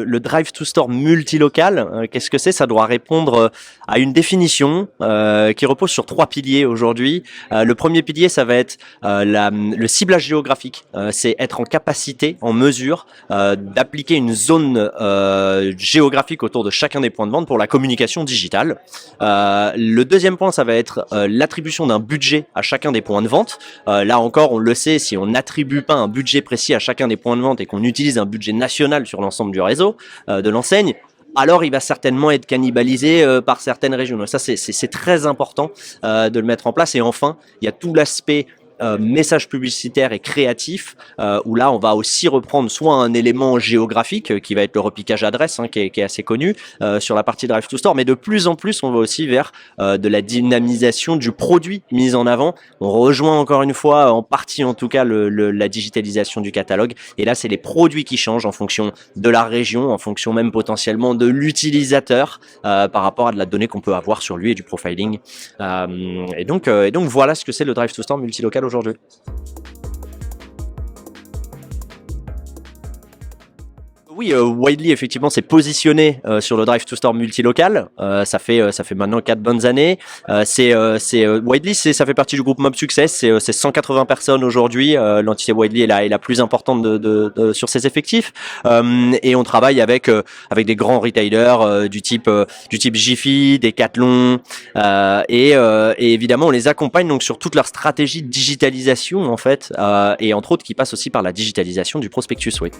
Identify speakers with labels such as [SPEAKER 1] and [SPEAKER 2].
[SPEAKER 1] le Drive to Store multilocal, qu'est-ce que c'est? Ça doit répondre à une définition qui repose sur 3 piliers aujourd'hui. Le premier pilier, ça va être le ciblage géographique. C'est être en capacité, en mesure d'appliquer une zone géographique autour de chacun des points de vente pour la communication digitale. Le deuxième point, ça va être l'attribution d'un budget à chacun des points de vente. Là encore, on le sait, si on n'attribue pas un budget précis à chacun des points de vente et qu'on utilise un budget national sur l'ensemble du réseau de l'enseigne, alors il va certainement être cannibalisé par certaines régions. Donc ça, c'est très important de le mettre en place. Et enfin, il y a tout l'aspect message publicitaire et créatif où là on va aussi reprendre soit un élément géographique qui va être le repiquage adresse qui est assez connu sur la partie Drive to Store, mais de plus en plus on va aussi vers de la dynamisation du produit mis en avant. On rejoint encore une fois en partie en tout cas la digitalisation du catalogue, et là c'est les produits qui changent en fonction de la région, en fonction même potentiellement de l'utilisateur par rapport à de la donnée qu'on peut avoir sur lui et du profiling, et donc voilà ce que c'est le Drive to Store multilocal aujourd'hui. Oui, Widely effectivement s'est positionné sur le Drive to Store multilocal. Ça fait maintenant 4 bonnes années. Widely, ça fait partie du groupe Mob Success. C'est 180 personnes aujourd'hui. L'entité Widely est la plus importante sur ses effectifs. Et on travaille avec des grands retailers du type Jiffy, Decathlon, et évidemment on les accompagne donc sur toute leur stratégie de digitalisation en fait, et entre autres qui passe aussi par la digitalisation du prospectus. Oui.